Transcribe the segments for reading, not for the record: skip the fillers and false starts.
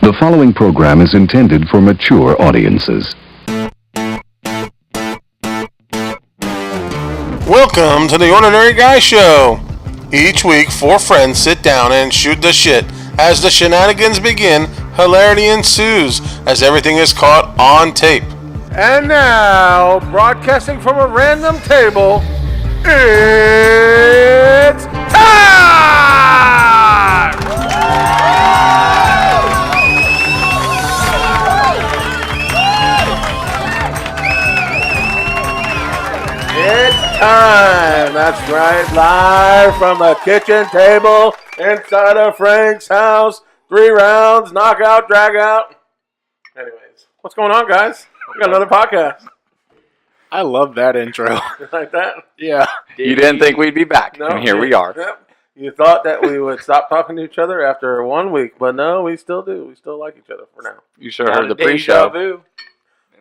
The following program is intended for mature audiences. Welcome to the Ordinary Guy Show. Each week, four friends sit down and shoot the shit. As the shenanigans begin, hilarity ensues as everything is caught on tape. And now, broadcasting from a random table, it's time! It's time! That's right, live from the kitchen table inside of Frank's house. 3 rounds, knockout, drag out. Anyways, what's going on, guys? We got another podcast. I love that intro. You like that? Yeah. You didn't think we'd be back, and here we are. Yep. You thought that we would stop talking to each other after 1 week, but no, we still do. We still like each other for now. You sure heard the pre-show.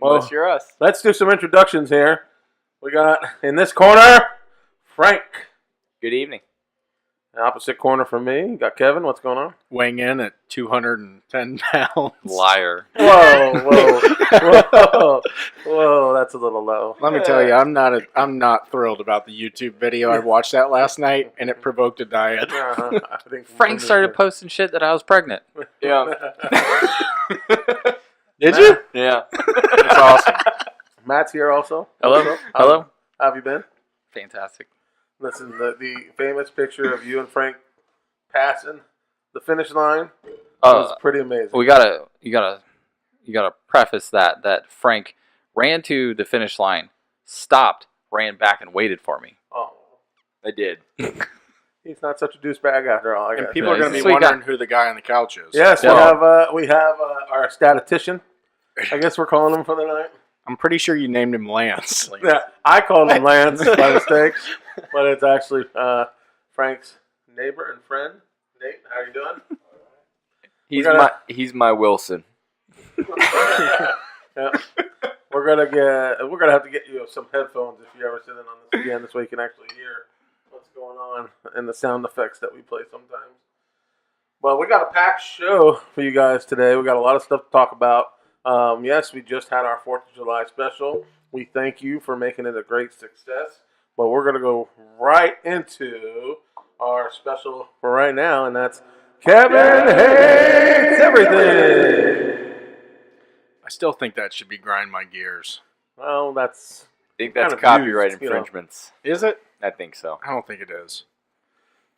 Unless you're us. Let's do some introductions here. We got, in this corner, Frank. Good evening. The opposite corner from me, you got Kevin. What's going on? Weighing in at 210 pounds. Liar. Whoa, that's a little low. Let me tell you, I'm not thrilled about the YouTube video. I watched that last night, and it provoked a diet. I think Frank started posting shit that I was pregnant. Yeah. Did you? Yeah. That's awesome. Matt's here also. Hello. Hello. How have you been? Fantastic. Listen, the famous picture of you and Frank passing the finish line was pretty amazing. You gotta preface that Frank ran to the finish line, stopped, ran back, and waited for me. Oh, I did. He's not such a douchebag after all. I guess. And people are going to be Sweet wondering guy. who the guy on the couch is. Yes, Yeah. we have our statistician. I guess we're calling him for the night. I'm pretty sure you named him Lance. Yeah, I called him Lance by mistake, but it's actually Frank's neighbor and friend. Nate, how you doing? He's my Wilson. Yeah. We're gonna have to get you some headphones if you ever sit in on this again, so you can actually hear what's going on and the sound effects that we play sometimes. But we got a packed show for you guys today. We got a lot of stuff to talk about. Yes, we just had our 4th of July special. We thank you for making it a great success. But we're going to go right into our special for right now, and that's Kevin Hates Everything. I still think that should be Grind My Gears. Well, that's... I think that's kind of copyright used, you know. infringements. Is it? I think so. I don't think it is.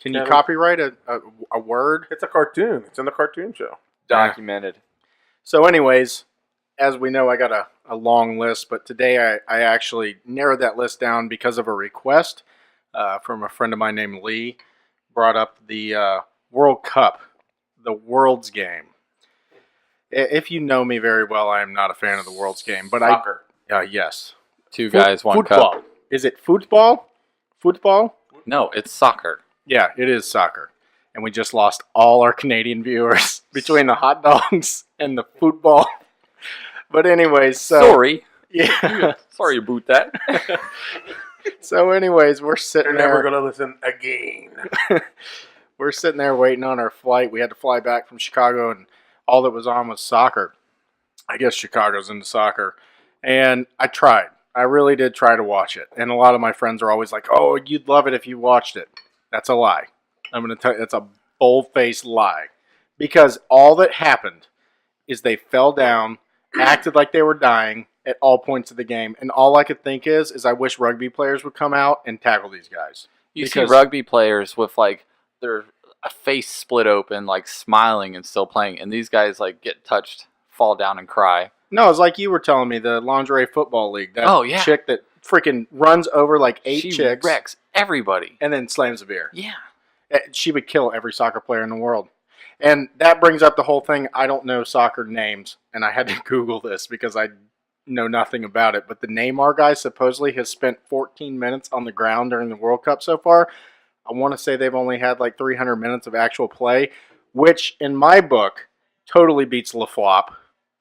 Can you Kevin? copyright a word? It's a cartoon. It's in the cartoon show. Documented. So anyways, as we know, I got a long list, but today I actually narrowed that list down because of a request from a friend of mine named Lee. Brought up the World Cup, the World's Game. If you know me very well, I am not a fan of the World's Game. But Soccer. Yes. 2 guys, 1 football. cup. Is it football? Football? No, it's soccer. Yeah, it is soccer. And we just lost all our Canadian viewers between the hot dogs and the football. But anyways, so... Sorry. Yeah. Sorry about that. So anyways, we're sitting They're never there. going to listen again. We're sitting there waiting on our flight. We had to fly back from Chicago, and all that was on was soccer. I guess Chicago's into soccer. And I tried. I really did try to watch it. And a lot of my friends are always like, oh, you'd love it if you watched it. That's a lie. I'm going to tell you, that's a bold-faced lie. Because all that happened is they fell down, acted like they were dying at all points of the game. And all I could think is I wish rugby players would come out and tackle these guys. You see rugby players with like their a face split open, like smiling and still playing, and these guys like get touched, fall down and cry. No, it's like you were telling me, the lingerie football league. That chick that freaking runs over like 8 she chicks. wrecks everybody. And then slams a beer. Yeah. She would kill every soccer player in the world. And that brings up the whole thing. I don't know soccer names, and I had to Google this because I know nothing about it. But the Neymar guy supposedly has spent 14 minutes on the ground during the World Cup so far. I want to say they've only had like 300 minutes of actual play, which in my book totally beats LaFlop.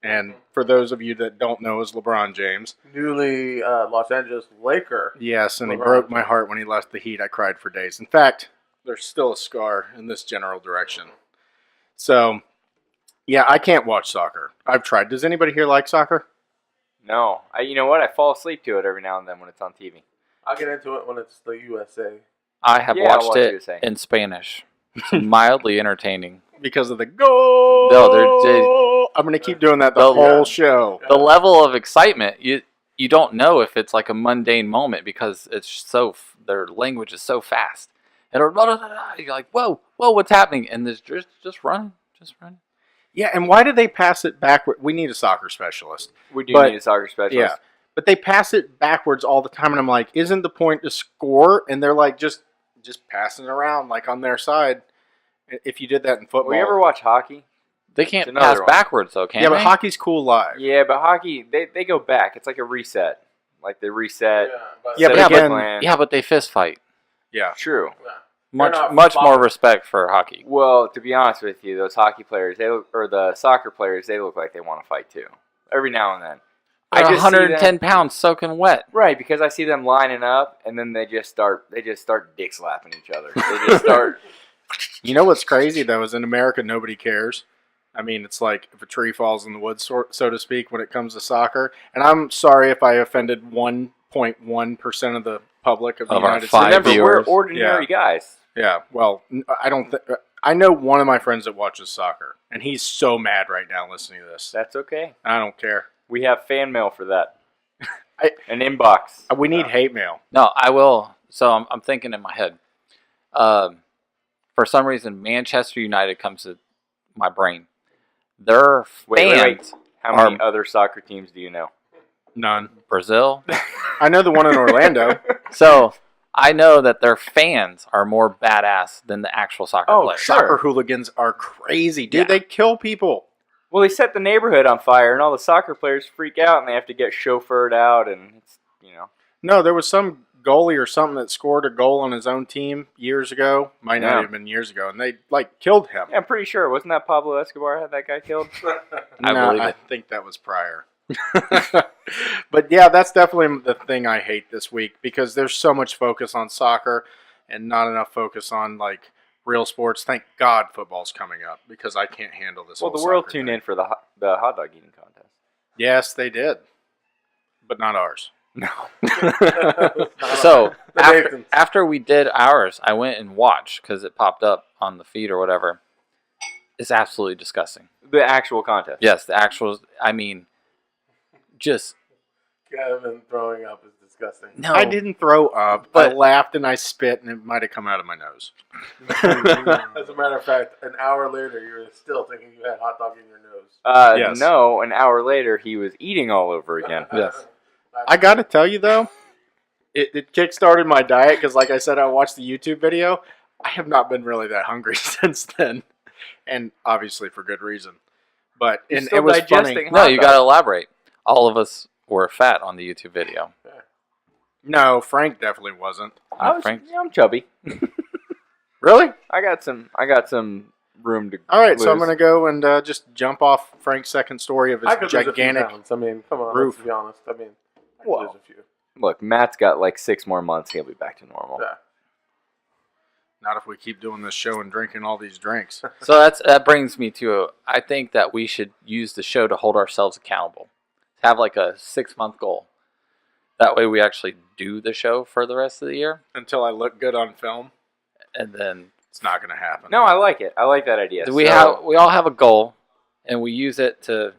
And for those of you that don't know, is LeBron James. Newly Los Angeles Laker. Yes, and LeBron. he broke my heart when he left the Heat. I cried for days. In fact, there's still a scar in this general direction. So, Yeah, I can't watch soccer. I've tried. Does anybody here like soccer? No, you know what? I fall asleep to it every now and then when it's on TV. I'll get into it when it's the USA. I have Yeah, I'll watched watch it USA. in Spanish. It's mildly entertaining. Because of the goal. No, I'm going to keep doing that the The- whole show. The level of excitement, you don't know if it's like a mundane moment because their language is so fast. And blah, blah, blah, blah. You're like, whoa, what's happening? And there's just running. Yeah, and why do they pass it backward? We need a soccer specialist. We do But- need a soccer specialist. Yeah, but they pass it backwards all the time, and I'm like, isn't the point to score? And they're like, just passing it around like on their side. If you did that in football, Will you ever watch hockey? They can't It's another pass one. backwards though, can yeah, they? but hockey's cool live. Yeah, but hockey, they go back. It's like a reset. Like they reset. But Yeah, set but up a again- plan. Yeah, but they fist fight. Yeah, True. Much not much more boxing. respect for hockey. Well, to be honest with you, those hockey players, or the soccer players, they look like they want to fight too. Every now and then. They're I just see 110 them- pounds soaking wet. Right, because I see them lining up, and then they just start dick slapping each other. They just start. you know what's crazy though is in America nobody cares. I mean, it's like if a tree falls in the woods, so to speak, when it comes to soccer. And I'm sorry if I offended 1.1% of the public of the Of our United five States. Remember, we're viewers. ordinary guys. Yeah, well, I don't. I know one of my friends that watches soccer, and he's so mad right now listening to this. That's okay. I don't care. We have fan mail for that. I- An inbox. We need hate mail. No, I will. So I'm thinking in my head. For some reason, Manchester United comes to my brain. Their Wait. fans, How many Are- other soccer teams do you know? None. Brazil. I know the one in Orlando. So I know that their fans are more badass than the actual soccer Oh, players. sure. Soccer hooligans are crazy, dude. Yeah. They kill people. Well, they set the neighborhood on fire, and all the soccer players freak out, and they have to get chauffeured out, and it's No, there was some goalie or something that scored a goal on his own team years ago. Might not Yeah. have been years ago, and they killed him. Yeah, I'm pretty sure. Wasn't that Pablo Escobar had that guy killed? I No, believe I it. think that was prior. But yeah, that's definitely the thing I hate this week because there's so much focus on soccer and not enough focus on like real sports. Thank God football's coming up because I can't handle this. Well, whole the world soccer tuned thing. in for the hot dog eating contest. Yes, they did, but not ours. No. So The after, Nathan's. after we did ours, I went and watched because it popped up on the feed or whatever. It's absolutely disgusting. The actual contest. Yes, the actual. I mean, just Kevin throwing up is disgusting. no. I didn't throw up. I But- laughed and I spit, and it might have come out of my nose. As a matter of fact, an hour later, you were still thinking you had hot dog in your nose. Yes. No, an hour later, he was eating all over again. Yes. I got to tell you though, it kickstarted my diet because, like I said, I watched the YouTube video. I have not been really that hungry since then, and obviously for good reason. But You're and still it was digesting funny. hot No, you dogs. got to elaborate. All of us were fat on the YouTube video. No, Frank definitely wasn't. I'm chubby. Really? I got some room to. All right, so I'm lose. gonna go and just jump off Frank's second story of I his could lose a few gigantic. pounds. I mean, come on, roof. let's be honest. I mean, I could Well. lose a few. Look, Matt's got like 6 more months. He'll be back to normal. Yeah. Not if we keep doing this show and drinking all these drinks. So that brings me to I think that we should use the show to hold ourselves accountable. Have like a 6-month goal. That way we actually do the show for the rest of the year, Until I look good on film, and then it's not gonna happen. No, I like it. I like that idea. we all have a goal, and we use it to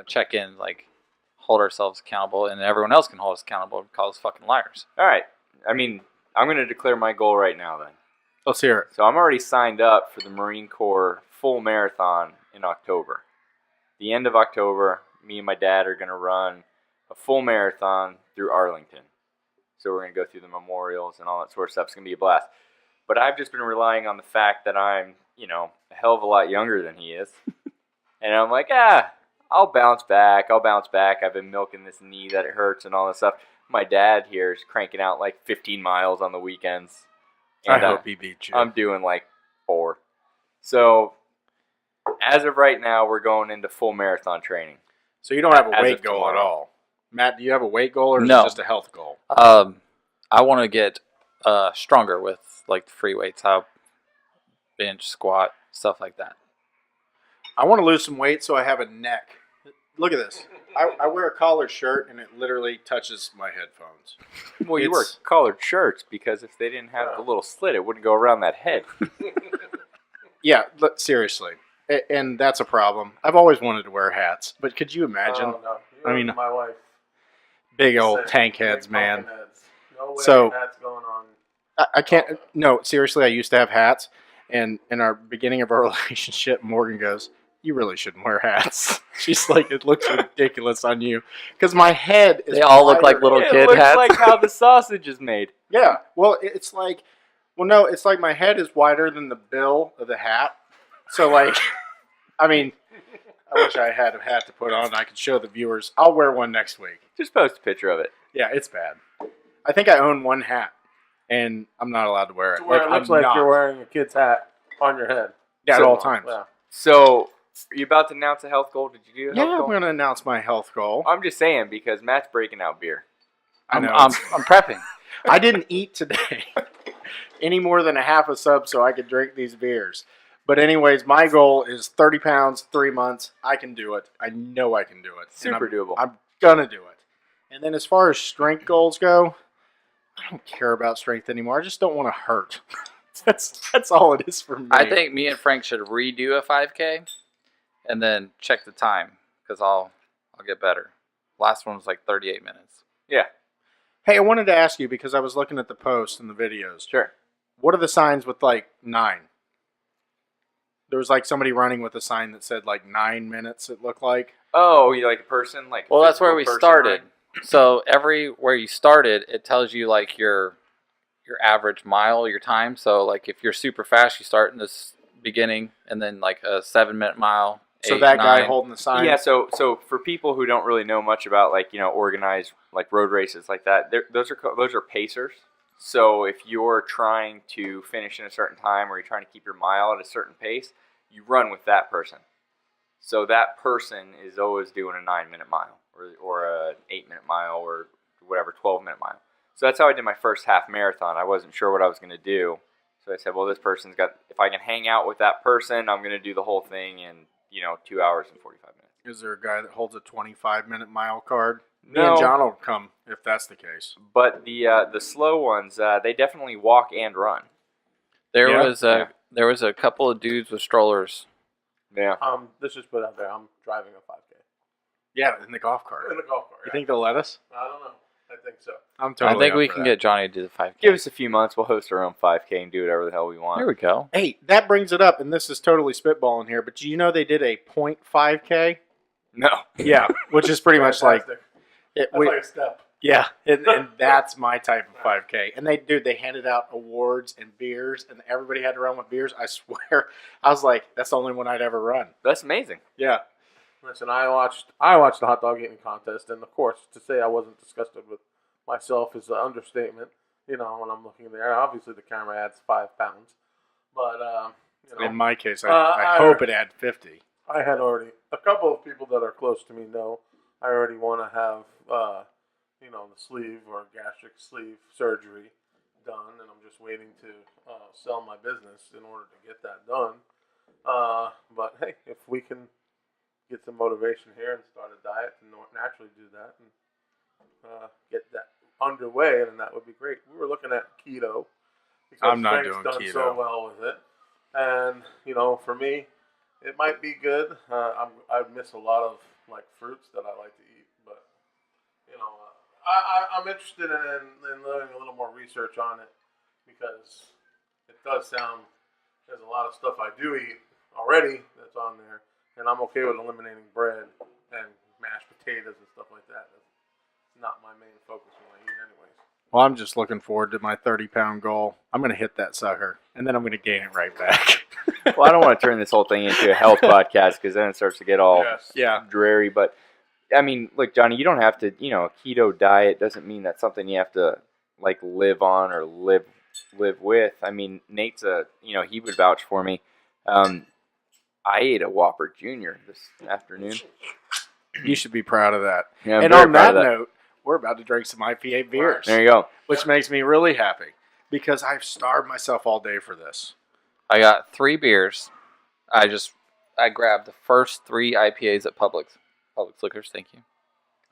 check in, like hold ourselves accountable, and everyone else can hold us accountable and call us fucking liars. All right. I mean, I'm going to declare my goal right now then. Let's hear it. So I'm already signed up for the Marine Corps full marathon in October. The end of October, me and my dad are going to run a full marathon through Arlington. So we're going to go through the memorials and all that sort of stuff. It's going to be a blast. But I've just been relying on the fact that I'm, a hell of a lot younger than he is. And I'm like, I'll bounce back. I've been milking this knee that it hurts and all this stuff. My dad here is cranking out like 15 miles on the weekends. I And hope he beat you. I'm doing like 4. So, as of right now, we're going into full marathon training. So you don't have a As weight of goal at tomorrow. all. Matt, do you have a weight goal or is No. it just a health goal? I want to get stronger with like free weights, bench, squat, stuff like that. I want to lose some weight so I have a neck. Look at this. I wear a collared shirt and it literally touches my headphones. Well, you wear It's- collared shirts because if they didn't have the little slit, it wouldn't go around that head. Yeah, seriously. And that's a problem. I've always wanted to wear hats, but could you imagine? Oh, no. I mean, my wife. big old Said, tank heads, big man. pumpkin heads. No way So- hats going on. I can't. No, seriously, I used to have hats, and in our beginning of our relationship, Morgan goes, "You really shouldn't wear hats." She's like, "It looks ridiculous on you," because my head is. They all look like wider. little It kid looks hats. like how the sausage is made. Yeah, well, it's like, well, no, it's like my head is wider than the bill of the hat. So, like, I mean, I wish I had a hat to put on. I could show the viewers. I'll wear one next week. Just post a picture of it. Yeah, it's bad. I think I own one hat, and I'm not allowed to wear it. Where it looks I'm like not. you're wearing a kid's hat on your head. Yeah, at So- all times. Yeah. So, are you about to announce a health goal? Did you do a health Yeah, I'm goal? going to announce my health goal. I'm just saying because Matt's breaking out beer. I know. I'm prepping. I didn't eat today any more than a half a sub so I could drink these beers. But anyways, my goal is 30 pounds, 3 months. I can do it. I know I can do it. And Super doable. I'm going to do it. And then as far as strength goals go, I don't care about strength anymore. I just don't want to hurt. That's all it is for me. I think me and Frank should redo a 5K and then check the time because I'll get better. Last one was like 38 minutes. Yeah, Hey, I wanted to ask you because I was looking at the posts and the videos. sure. What are the signs with like 9? There was like somebody running with a sign that said like 9 minutes, it looked like. Oh, you like a person? Like a Well, that's where physical we person, started. right? So everywhere you started, it tells you like your average mile, your time. So like if you're super fast, you start in this beginning and then like a 7-minute mile. So 8, that guy 9. holding the sign. Yeah, so for people who don't really know much about like organized like road races like that, those are pacers. So if you're trying to finish in a certain time or you're trying to keep your mile at a certain pace, you run with that person. So that person is always doing a 9-minute mile or a 8-minute mile or whatever 12-minute mile. So that's how I did my first half marathon. I wasn't sure what I was going to do, so I said, well, this person's got. If I can hang out with that person, I'm going to do the whole thing in 2 hours and 45 minutes. Is there a guy that holds a 25-minute mile card? Me No. and John will come if that's the case. But the slow ones, they definitely walk and run. There Yeah. was a couple of dudes with strollers. Yeah. Let's just put it out there. I'm driving a 5K Yeah, in the golf cart. in the golf cart. You think they'll let us? I don't know. I think so. I'm totally I think up we for can that. get Johnny to do the 5K. Give us a few months. We'll host our own 5K and do whatever the hell we want. There we go. Hey, that brings it up, and this is totally spitballing here, but do you know they did a 0.5K? No. Yeah, which is pretty much like Fantastic. it. That's like a step. Yeah, and that's my type of 5K. And they handed out awards and beers, and everybody had to run with beers. I swear, I was like, that's the only one I'd ever run. That's amazing. Yeah, Listen, I watched the hot dog eating contest, and of course, to say I wasn't disgusted with myself is an understatement. When I'm looking there, obviously the camera adds 5 pounds, but in my case, I I- hope it had 50. I had already a couple of people that are close to me know I already want to have the sleeve or gastric sleeve surgery done, and I'm just waiting to sell my business in order to get that done. But hey, if we can get some motivation here and start a diet and naturally do that and get that underway, then that would be great. We were looking at keto because I'm not Frank's doing done keto. so well with it, and for me, it might be good. I miss a lot of like fruits that I like to eat, but I'm interested in learning a little more research on it because it does sound there's a lot of stuff I do eat already that's on there, and I'm okay with eliminating bread and mashed potatoes and stuff like that. That's not my main focus when I eat, anyways. Well, I'm just looking forward to my 30-pound goal. I'm going to hit that sucker, and then I'm going to gain it right back. Well, I don't want to turn this whole thing into a health podcast because then it starts to get all Yes. Yeah. dreary. But I mean, look, Johnny, you don't have to. A keto diet doesn't mean that's something you have to like live on or live with. I mean, Nate's he would vouch for me. I ate a Whopper Junior this afternoon. You should be proud of that. Yeah, I'm And very on proud that of note, we're about to drink some IPA beers, There you go. which makes me really happy because I've starved myself all day for this. I got 3 beers. I just I grabbed the first 3 IPAs at Publix. Publix Liquors, thank you.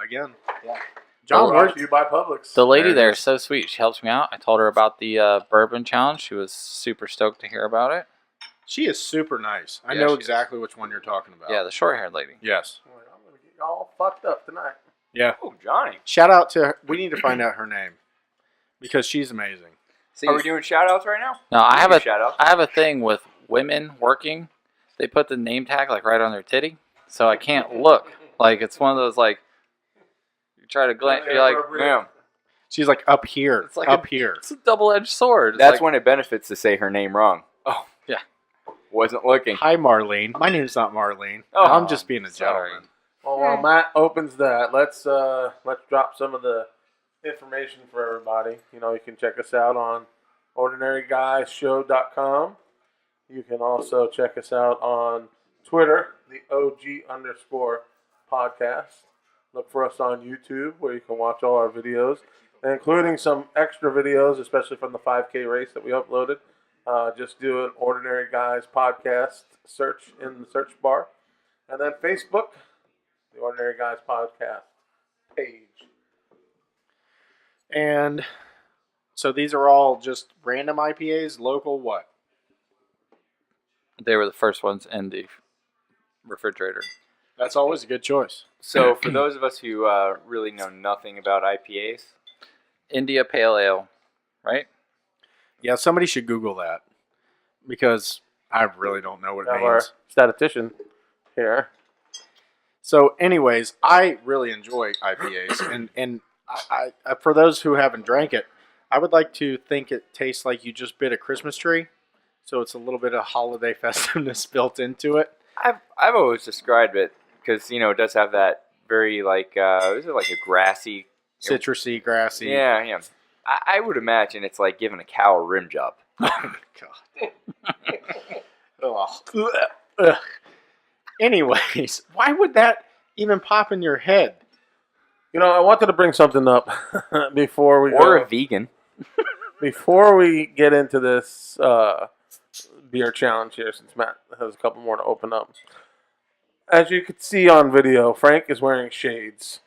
Again. Yeah. John, Brought where to you by Publix. The lady There it there is. is so sweet. She helps me out. I told her about the bourbon challenge. She was super stoked to hear about it. she is super nice. I Yeah, know she is. exactly which one you're talking about. Yeah, the short-haired lady. Yes. I'm gonna get y'all fucked up tonight. Yeah. Oh, Johnny. Shout out to her. We need to find out her name because she's amazing. See, Are we doing shout outs right now? no, I have Do a shout outs. I have a thing with women working. They put the name tag like right on their titty, so I can't look. Like it's one of those like you try to glance. You're like Ma'am. She's like up here. It's like up a- here. it's a double-edged sword. It's That's like, when it benefits to say her name wrong. Oh yeah. Wasn't looking. Hi, Marlene. My name's not Marlene. Oh, I'm just being a sorry. gentleman. Well, while Matt opens that, let's drop some of the information for everybody. You know, you can check us out on ordinaryguyshow.com. You can also check us out on Twitter, the OG_podcast. Look for us on YouTube, where you can watch all our videos, including some extra videos, especially from the 5K race that we uploaded. Just do an Ordinary Guys podcast search in the search bar. And then Facebook, the Ordinary Guys podcast page. And so these are all just random IPAs, local what? They were the first ones in the refrigerator. That's always a good choice. So, for those of us who really know nothing about IPAs, India Pale Ale, right? Yeah, somebody should Google that because I really don't know what it We have our means. statistician here. So, anyways, I really enjoy IPAs, and I for those who haven't drank it, I would like to think it tastes like you just bit a Christmas tree. So it's a little bit of holiday festiveness built into it. I've always described it because it does have that very is it like a grassy, Citrusy, grassy. yeah. I would imagine it's like giving a cow a rim job. God. Ugh. Anyways, why would that even pop in your head? You know, I wanted to bring something up before we Or go. a vegan. Before we get into this beer challenge here, since Matt has a couple more to open up. As you could see on video, Frank is wearing shades.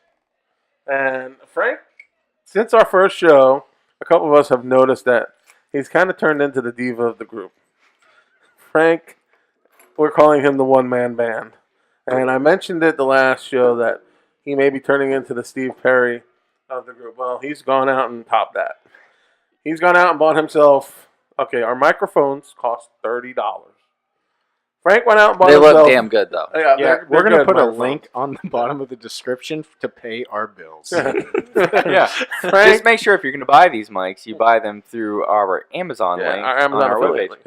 And Frank, since our first show, a couple of us have noticed that he's kind of turned into the diva of the group. Frank, we're calling him the one-man band. And I mentioned it the last show that he may be turning into the Steve Perry of the group. Well, he's gone out and topped that. He's gone out and bought himself, okay, our microphones cost $30. Frank went out and bought They himself. look damn good though. Yeah, Yeah, we're going to good put a microphones. link on the bottom of the description to pay our bills. Yeah. Frank, Just make sure if you're going to buy these mics, you buy them through our Amazon Yeah, link our Amazon on our affiliate webpage. link.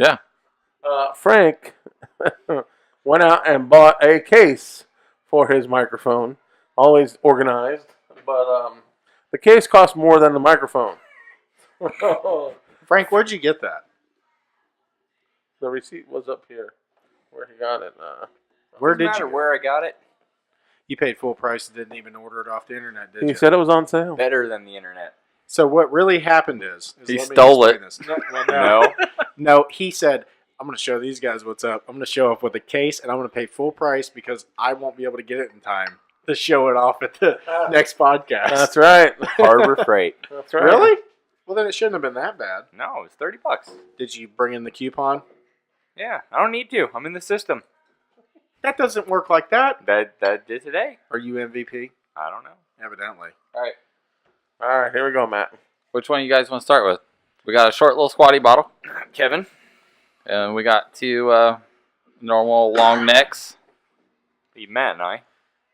Yeah. Frank went out and bought a case for his microphone. Always organized, but the case cost more than the microphone. Frank, where'd you get that? The receipt was up here, where he got it. Where Doesn't did matter you? where I got it. You paid full price and didn't even order it off the internet, did He you? said it was on sale. Better than the internet. So what really happened is He let me stole explain this. No. No, he said, I'm going to show these guys what's up. I'm going to show up with a case, and I'm going to pay full price because I won't be able to get it in time to show it off at the next podcast. That's right. Harbor Freight. That's right. Really? Well, then it shouldn't have been that bad. No, it's $30. Did you bring in the coupon? Yeah, I don't need to. I'm in the system. That doesn't work like that. That did today. Are you MVP? I don't know. Evidently. All right. All right, here we go, Matt. Which one you guys want to start with? We got a short little squatty bottle, Kevin? and we got 2 normal long necks. Matt and I.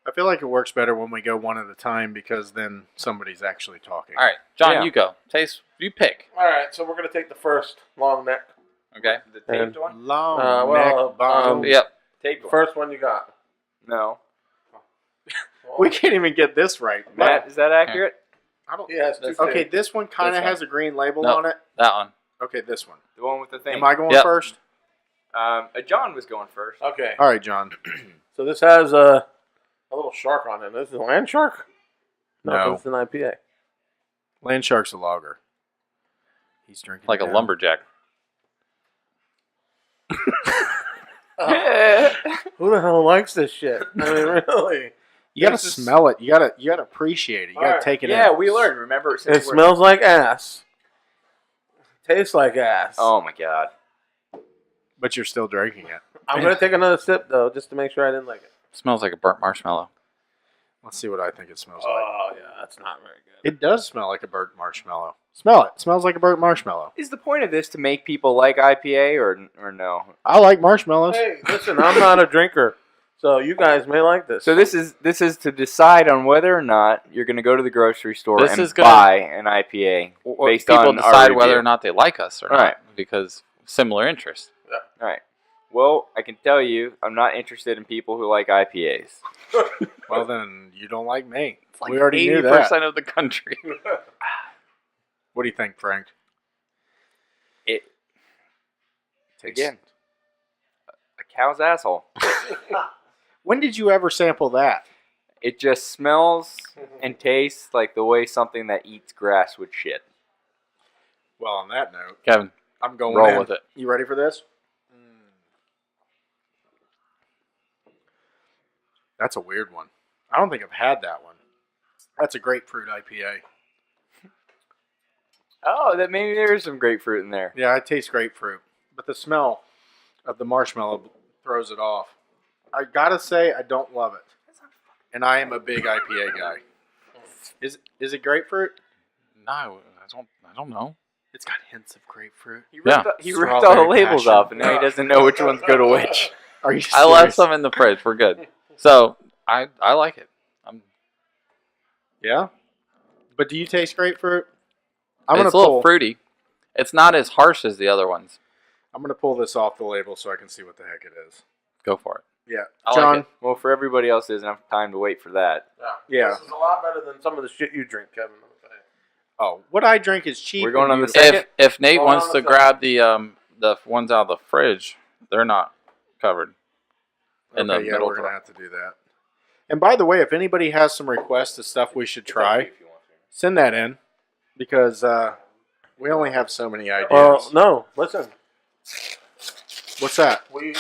I feel like it works better when we go one at a time because then somebody's actually talking. All right, John, Yeah. you go. Taste. You pick. All right, so we're gonna take the first long neck. Okay. The taped one? Long well, neck bottle. Yep. Taped one. First one you got. No. We can't even get this right. Matt, is that accurate? I don't. He has two. Okay, tapes. this one kind This of one. has a green label No. on it. That one. Okay, this one. The one with the thing. Am I going Yep. first? John was going first. Okay, All right, John. so this has a little shark on it. This is a land shark. No. It's an IPA. Land Shark's a lager. He's drinking Like it a down. lumberjack. Who the hell likes this shit? I mean, really. You gotta This is- smell it. You gotta appreciate it. You gotta Alright. take it Yeah, in. we learned. Remember, It smells like ass. Tastes like ass. Oh my god. But you're still drinking it. I'm gonna take another sip though, just to make sure I didn't like it. Smells like a burnt marshmallow. Let's see what I think it smells like. Oh yeah, that's not very good. It does smell like a burnt marshmallow. Smell it. It smells like a burnt marshmallow. Is the point of this to make people like IPA or no? I like marshmallows. Hey, listen, I'm not a drinker, so you guys may like this. So this is to decide on whether or not you're going to go to the grocery store This and is gonna- buy an IPA Or based people on our decide review. whether or not they like us or Right. not because similar interest. All right. Well, I can tell you, I'm not interested in people who like IPAs. Well, then you don't like me. It's like We already knew 80% that. of the country. What do you think, Frank? It Tastes- again, a cow's asshole. When did you ever sample that? It just smells and tastes like the way something that eats grass would shit. Well, on that note, Kevin, I'm going roll in. with it. You ready for this? That's a weird one. I don't think I've had that one. That's a grapefruit IPA. Oh, that maybe there is some grapefruit in there. Yeah, I taste grapefruit, but the smell of the marshmallow throws it off. I gotta say, I don't love it, and I am a big IPA guy. Is it grapefruit? No, I don't know. It's got hints of grapefruit. He Yeah. ripped, he ripped all the Strawberry labels passion. off, and now he doesn't know which ones go to which. Are you? I left serious? some in the fridge. We're good. So I like it. Yeah, but do you taste grapefruit? I'm It's a little fruity. It's not as harsh as the other ones. I'm gonna pull this off the label so I can see what the heck it is. Go for it. Yeah, I like John. it. Well, for everybody else, there's enough time to wait for that. Yeah. This is a lot better than some of the shit you drink, Kevin. I'm saying. Oh, what I drink is cheap. We're going and on the beautiful. second? If Nate Hold on wants a to second. grab the ones out of the fridge, they're not covered. In the Okay, yeah, middle we're gonna drawer. have to do that. And by the way, if anybody has some requests of stuff we should try, send that in because we only have so many ideas. Well, no, listen. What's that? He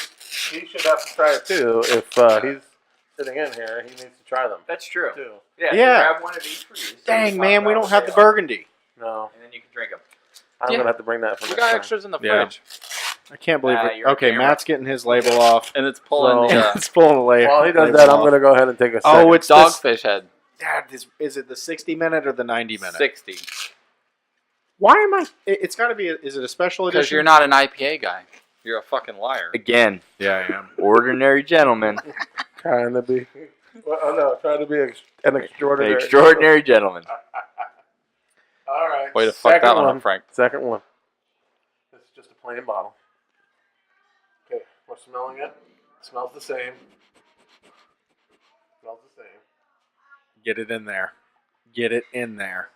should have to try it too. If he's sitting in here, he needs to try them That's true. too. Yeah. Yeah. Grab one of each for you. so Dang, you man, find we out don't what have they the are, burgundy. No, and then you can drink them. I'm Yeah. gonna have to bring that for We next got time. extras in the Yeah. fridge, I can't believe it. you're a Okay, camera. Matt's getting his label off. and it's pulling So- the It's pulling the label. While he does label that, I'm off. gonna go ahead and take a Oh, second. it's dogfish head. Dad, is it the 60-minute or the 90-minute? 60. Why am I? It's got to be. Is it a special edition? Because you're not an IPA guy. You're a fucking liar. Again, Yeah, I am. ordinary gentleman. trying to be. Well, oh no, trying to be an An extraordinary. extraordinary gentleman. All right. Way to fuck second that one up, Frank. Second one. This is just a plain bottle. Okay, we're smelling it. Smells the same. Smells the same. Get it in there. Get it in there.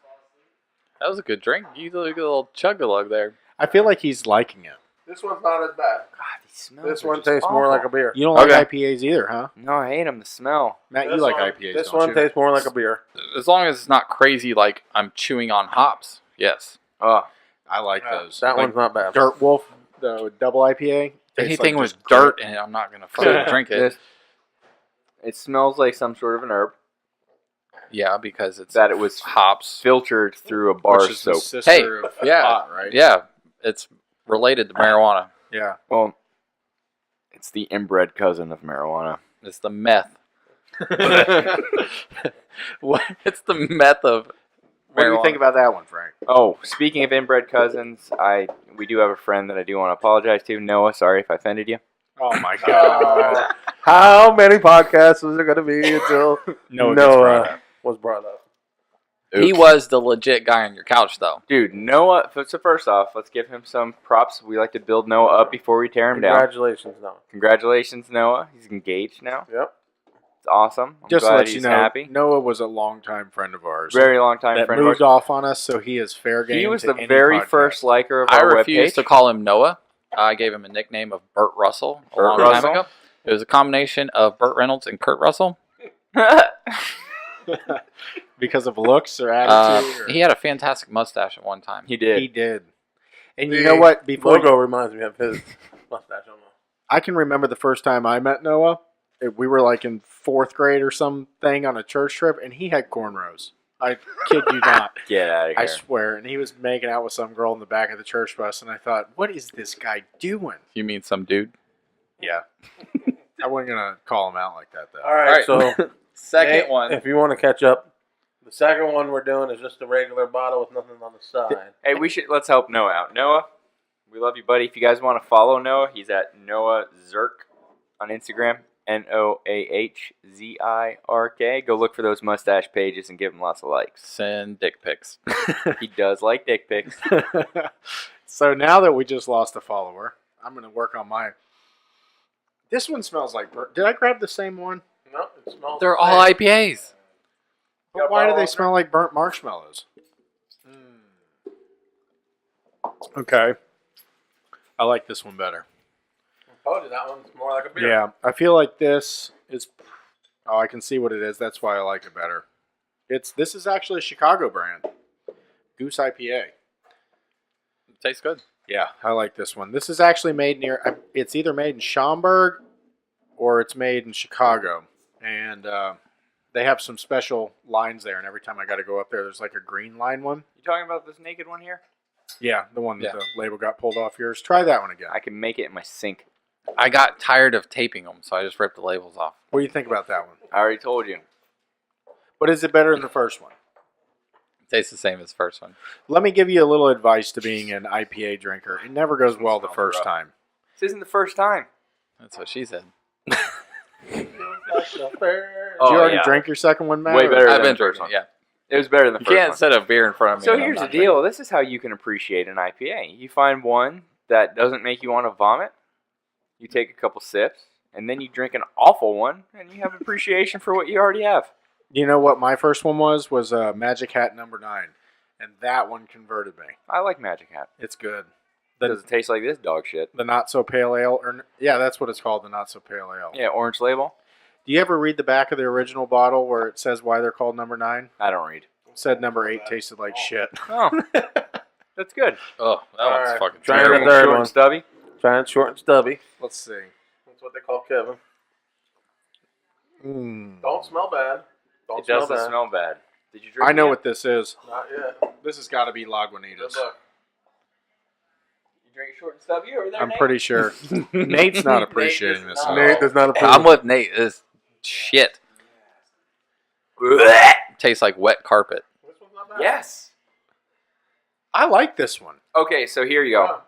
That was a good drink. You did a little chug-a-lug there. I feel like he's liking it. This one's not as bad. God, these smells This are one just tastes more awful. like a beer. You don't Okay. like IPAs either, huh? No, I hate them. The smell. Matt, you This like one- IPAs, This don't one you? tastes more like a beer. As long as it's not crazy like I'm chewing on hops. Yes. Oh, I like those. That Like one's not bad. Dirt Wolf, the double IPA. tastes Anything like with just dirt grit. in it, I'm not going to fucking drink it. It smells like some sort of an herb Yeah, because it's that it was hops. filtered through a bar Which is the soap. sister Hey, of yeah. pot, right? Yeah, it's related to marijuana. Yeah. Well, it's the inbred cousin of marijuana. It's the meth. What? It's the meth of What do you marijuana. think about that one, Frank? Oh, speaking of inbred cousins, we do have a friend that I do want to apologize to. Noah, sorry if I offended you. Oh my god. How many podcasts was there going to be until No, Noah was brought up? He was the legit guy on your couch, though. Dude, Noah, so first off, let's give him some props. We like to build Noah up before we tear him down. Congratulations, Noah. Congratulations, Noah. He's engaged now. Yep. It's awesome. I'm Just to glad let he's you know, happy. Noah was a longtime friend of ours. Very long time that friend of moved ours. off on us, so he is fair game. He was to the any very podcast. first liker of I our refused webpage. to call him Noah. I gave him a nickname of Burt Russell a Burt long Russell? time ago. It was a combination of Burt Reynolds and Kurt Russell. because of looks or attitude. Or... He had a fantastic mustache at one time. He did. He did. And you The know what? Before Logo reminds me of his mustache. I can remember the first time I met Noah. We were like in 4th grade or something on a church trip, and he had cornrows. I kid you not. Get out of here. I swear. And he was making out with some girl in the back of the church bus, and I thought, what is this guy doing? You mean some dude? Yeah. I wasn't going to call him out like that, though. All right, so Second Nate, one. If you want to catch up, the second one we're doing is just a regular bottle with nothing on the side. Hey, let's help Noah out. Noah, we love you, buddy. If you guys want to follow Noah, he's at Noah Zirk on Instagram. NOAHZIRK. Go look for those mustache pages and give him lots of likes. Send dick pics. He does like dick pics. So now that we just lost a follower, I'm going to work on my... This one smells like... Did I grab the same one? No, it smells. They're the all same. IPAs. But why do they smell like burnt marshmallows? Okay. I like this one better. I told you that one's more like a beer. Yeah, I feel like this is... Oh, I can see what it is. That's why I like it better. This is actually a Chicago brand. Goose IPA. It tastes good. Yeah, I like this one. This is actually made near... It's either made in Schaumburg or it's made in Chicago. And they have some special lines there. And every time I got to go up there, there's like a green line one. You talking about this naked one here? Yeah, the one that the label got pulled off yours. Try that one again. I can make it in my sink. I got tired of taping them, so I just ripped the labels off. What do you think about that one? I already told you. But is it better than the first one? It tastes the same as the first one. Let me give you a little advice to being an IPA drinker. It never goes well the Smells first rough. time. This isn't the first time. That's what she said. Did you already drink your second one, Matt? Way or- better I've than been the first drinking one. it, yeah. It was better than the You first can't one. set a beer in front of me. So and I'm here's the not deal. This is how you can appreciate an IPA. You find one that doesn't make you want to vomit. You take a couple sips, and then you drink an awful one, and you have appreciation for what you already have. You know what my first one was? Was Magic Hat number 9. And that one converted me. I like Magic Hat. It's good. Does it taste like this dog shit? The Not So Pale Ale. Yeah, that's what it's called, the Not So Pale Ale. Yeah, orange label. Do you ever read the back of the original bottle where it says why they're called number 9? I don't read. It said number 8 tasted like shit. Oh, that's good. Oh, that All one's right. fucking Try terrible. the third Short one. and stubby. Giant, short, and stubby. Let's see. That's what they call Kevin. Don't smell bad. Don't It doesn't smell bad. smell bad. Did you drink I it know yet? what this is. Not yet. This has got to be Good Lagunitas. luck. You drink short and stubby over there, I'm Nate? pretty sure. Nate's not appreciating Nate this. does at all. not. Nate does not approve. I'm with Nate. This shit tastes like wet carpet. This one's not bad. Yes. I like this one. Okay, so here you go.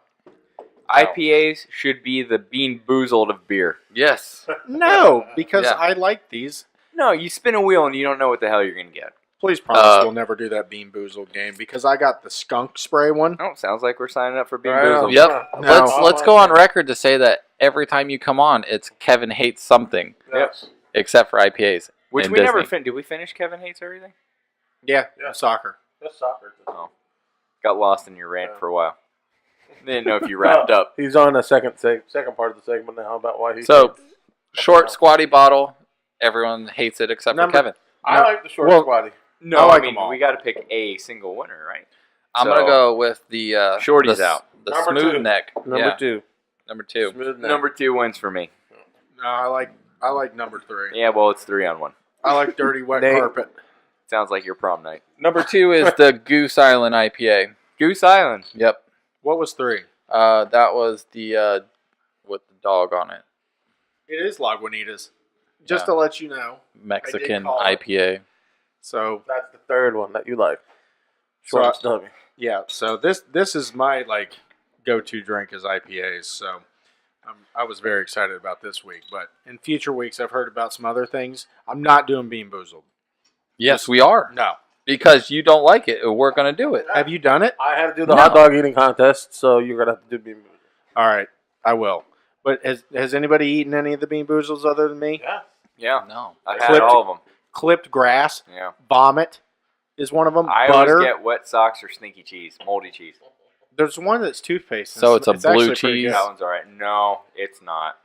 IPAs should be the Bean Boozled of beer. Yes. No, because Yeah. I like these. No, you spin a wheel and you don't know what the hell you're going to get. Please promise we'll never do that Bean Boozled game because I got the skunk spray one. Oh, sounds like we're signing up for Bean Right on. Boozled. Yep. No. Let's go on record to say that every time you come on, it's Kevin hates something Yes. except for IPAs. Which and we never Disney. finished. Did we finish Kevin Hates Everything? Yeah, Yeah. soccer. Just soccer. Got lost in your rant Yeah. for a while. Didn't know if you wrapped up. He's on the second part of the segment now about why he. So, hates- short, squatty bottle. Everyone hates it except Number- for Kevin. I like the short Well, squatty. No, I I, like mean, them all. we got to pick a single winner, right? I'm So- gonna go with the Shorty's the, out. The Number smooth two. neck. Number Yeah, 2. Number 2. Smooth neck. Number 2 wins for me. No, I like number 3. Yeah, well, it's 3 on 1. I like dirty wet Nate. carpet. Sounds like your prom night. Number 2 is the Goose Island IPA. Goose Island. Yep. What was 3? That was the with the dog on it. It is Lagunitas. Just Yeah. to let you know. Mexican call it. IPA. So That's the third one that you like. So Short I- and stubby. yeah, so this is my like go-to drink is IPAs. So I was very excited about this week. But in future weeks, I've heard about some other things. I'm not doing Bean Boozled. Yes, we are. No. Because you don't like it, we're gonna do it. Have you done it? I had to do the No. hot dog eating contest, so you're gonna have to do Bean Boozled. All right, I will. But has anybody eaten any of the Bean Boozles other than me? Yeah. Yeah, No. I had Clipped- all of them. Clipped grass, Yeah. vomit is one of them. I Butter. always get wet socks or stinky cheese, moldy cheese. There's one that's toothpaste. So it's a actually blue pretty cheese? good. That one's all right. No, it's not.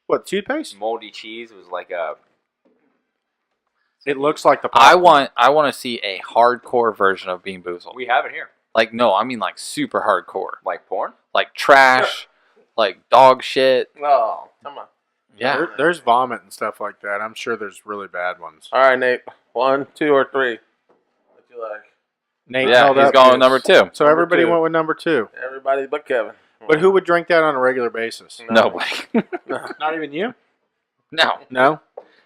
What, toothpaste? Moldy cheese was like a. It looks like the I popcorn. want to see a hardcore version of Bean Boozled. We have it here. Like no, I mean like super hardcore. Like porn? Like trash, like dog shit. Oh, come on. Yeah. There's vomit and stuff like that. I'm sure there's really bad ones. All right, Nate. 1, 2, or 3. What you like? Nate Yeah, held he's up going his. with number 2. So Number everybody 2. went with number 2. Everybody but Kevin. But who would drink that on a regular basis? Nobody. Not even you? No. No?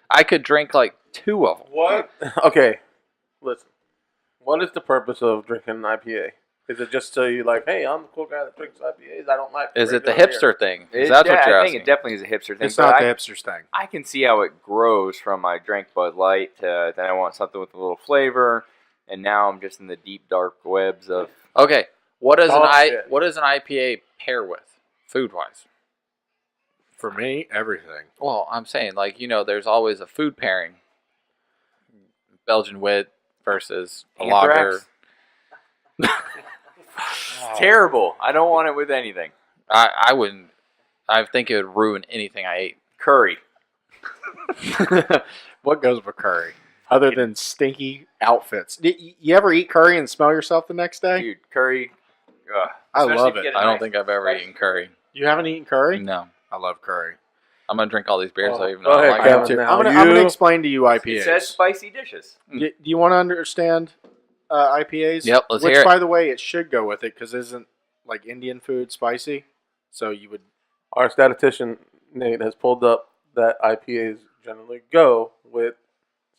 I could drink like 2 of them. What? Okay, listen. What is the purpose of drinking an IPA? Is it just so you like, hey, I'm the cool guy that drinks IPAs. I don't like. Is it the regular beer." hipster thing? Is that what you're I asking? think it definitely is a hipster thing. It's but not the I, hipsters thing. I can see how it grows from I drank Bud Light to then I want something with a little flavor, and now I'm just in the deep dark webs of. Okay, what does Dog shit. what does an IPA pair with, food wise? For me, everything. Well, I'm saying like there's always a food pairing. Belgian wit versus a lager. It's terrible. I don't want it with anything. I wouldn't. I think it would ruin anything I ate. Curry. What goes with curry? Other than stinky outfits. You ever eat curry and smell yourself the next day? Dude, curry. Ugh. I Especially love if you it. get a I don't nice think I've ever spicy- eaten curry. You haven't eaten curry? No. I love curry. I'm gonna drink all these beers. Oh, Even go though I ahead, like I am Kevin. them. too. Now I'm gonna you- explain to you IPAs. It says spicy dishes. Do you want to understand IPAs? Yep, let's Which, hear it. by the way, it should go with it because isn't like Indian food spicy? So you would. Our statistician Nate has pulled up that IPAs generally go with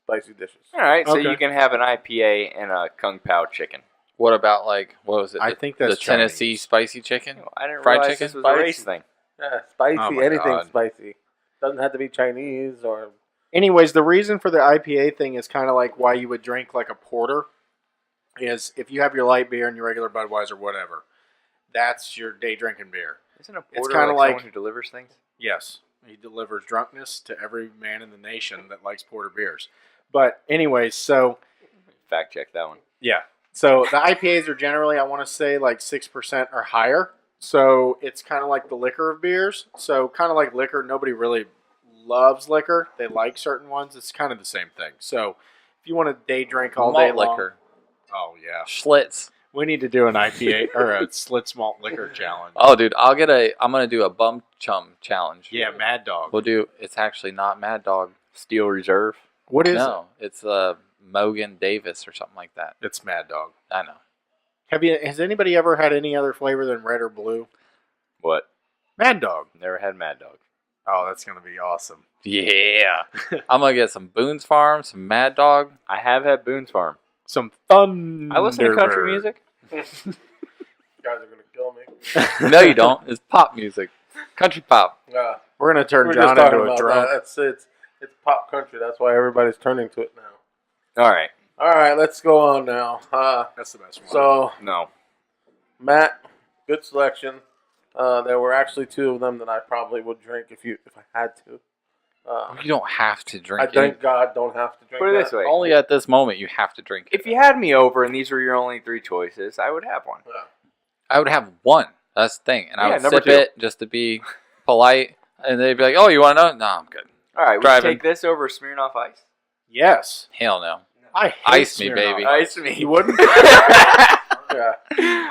spicy dishes. All right, so Okay. you can have an IPA and a Kung Pao chicken. What about like what was it? I the, think that's the Tennessee Chinese. spicy chicken. I didn't Fried realize chicken? this was a race Spicy. thing. Yeah, spicy. Oh my Anything God. spicy. Doesn't have to be Chinese or. Anyways, the reason for the IPA thing is kind of like why you would drink like a porter. Is if you have your light beer and your regular Budweiser, whatever, that's your day drinking beer. Isn't a It's porter kinda like like- someone who delivers things? Yes, he delivers drunkenness to every man in the nation that likes porter beers. But anyways, so Fact check that one. yeah, so the IPAs are generally, I want to say, like 6% or higher. So it's kind of like the liquor of beers. So kind of like liquor, nobody really loves liquor. They like certain ones. It's kind of the same thing. So if you want to day drink all day Malt long, liquor, oh yeah, Schlitz. we need to do an IPA or a Schlitz malt liquor challenge. Oh, dude, I'm gonna do a bum chum challenge. Yeah, Mad Dog. We'll do. It's actually not Mad Dog. Steel Reserve. What is No, it's Mogan Davis or something like that. it? It's Mad Dog. I know. Has anybody ever had any other flavor than red or blue? What? Mad Dog. Never had Mad Dog. Oh, that's gonna be awesome. Yeah, I'm gonna get some Boone's Farm, some Mad Dog. I have had Boone's Farm. Some thunder. I listen to country music. You guys are gonna kill me. No, you don't. It's pop music, country pop. Yeah. We're gonna turn We're John just talking into a about drunk. that. It's pop country. That's why everybody's turning to it now. All right. All right, let's go on now. That's the best one. So No. Matt, good selection. There were actually 2 of them that I probably would drink if I had to. You don't have to I drink thank it. God don't have to drink. Put it that. this way. Only at this moment you have to drink it. If you had me over and these were your only 3 choices, I would have one. Yeah. I would have one. That's the thing, and I Yeah, would number sip 2. it just to be polite, and they'd be like, "Oh, you want to know?" No, I'm good. All right, would Driving. you take this over Smirnoff Ice? yes, Hell no. I hate Ice me, Smirnoff baby. Ice. Ice me. You wouldn't? Yeah.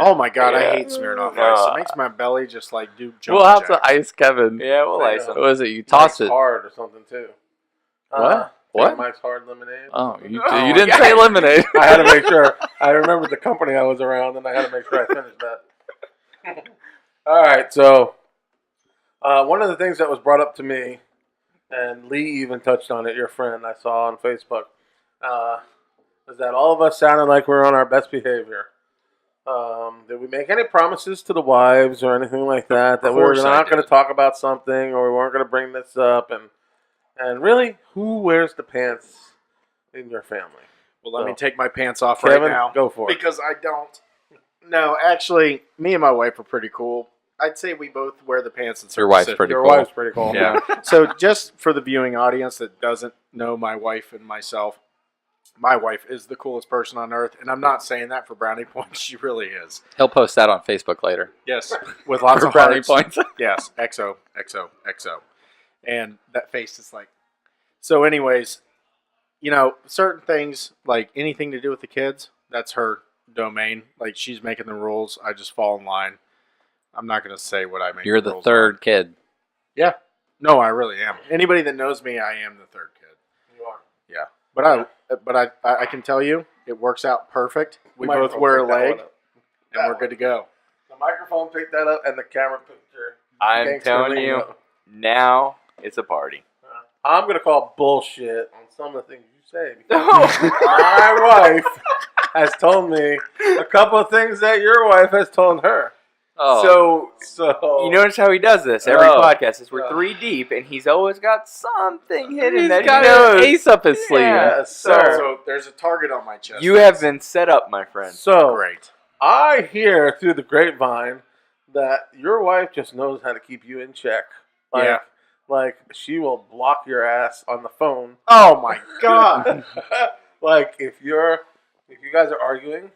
Oh my god, I Yeah. hate Smirnoff No. Ice. It makes my belly just like do jump. We'll have jacks. to ice Kevin. Yeah, we'll ice Yeah. them. What was it? You toss it. Hard or something too. What? What? Mike's Hard Lemonade. Oh, you Oh, didn't yeah. say lemonade. I had to make sure. I remembered the company I was around, and I had to make sure I finished that. All right, so one of the things that was brought up to me, and Lee even touched on it, your friend I saw on Facebook, was that all of us sounded like we were on our best behavior. Did we make any promises to the wives or anything like that? That we were course I not going did. to talk about something, or we weren't going to bring this up, and really, who wears the pants in your family? Well, let me So, take my pants off Kevin, right now. go for it. Because I don't. No, actually, me and my wife are pretty cool. I'd say we both wear the pants in Your certain wife's sit- pretty Your cool. wife's pretty cool. Yeah. So just for the viewing audience that doesn't know my wife and myself, my wife is the coolest person on earth, and I'm not saying that for brownie points. She really is. He'll post that on Facebook later. Yes, with lots For of brownie hearts. points. Yes, XO, XO, XO. And that face is like. So, anyways, certain things, like anything to do with the kids, that's her domain. Like, she's making the rules. I just fall in line. I'm not going to say what I make. You're the rules third on. kid. Yeah. No, I really am. Anybody that knows me, I am the third kid. You are. Yeah. But I can tell you, it works out perfect. We both Microphone wear a picked that leg, one up. and we're good to go. The microphone picked that up, and the camera picture. I'm telling you, now it's a party. I'm gonna call bullshit on some of the things you say. Because my wife has told me a couple of things that your wife has told her. So So you notice how he does this every Oh. podcast. Is we're 3 deep, and he's always got something hidden He's that got he knows. an ace up his sleeve. Yeah. Yes, sir. So there's a target on my chest. You have been set up, my friend. So Great. I hear through the grapevine that your wife just knows how to keep you in check. Yeah. Like she will block your ass on the phone. Oh my God. Like if you guys are arguing,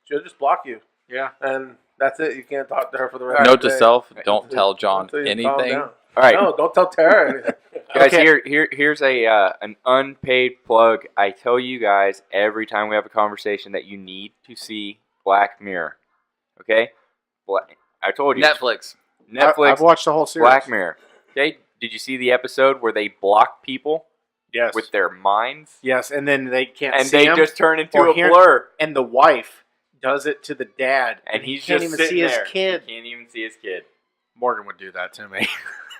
she'll just block you, Yeah. and that's it. You can't talk to her for the rest Note of the to day. self: don't tell John Until you calm anything. down. All right, No, don't tell Tara anything. guys. Okay. Here's an unpaid plug. I tell you guys every time we have a conversation that you need to see Black Mirror. Okay, I told you Netflix. Netflix. I've watched the whole series. Black Mirror. Okay, did you see the episode where they block people Yes. with their minds? Yes, and then they can't And see they him, just turn into or a hear- blur. and the wife does it to the dad, And he's can't just even sitting see there. his kid. He can't even see his kid. Morgan would do that to me.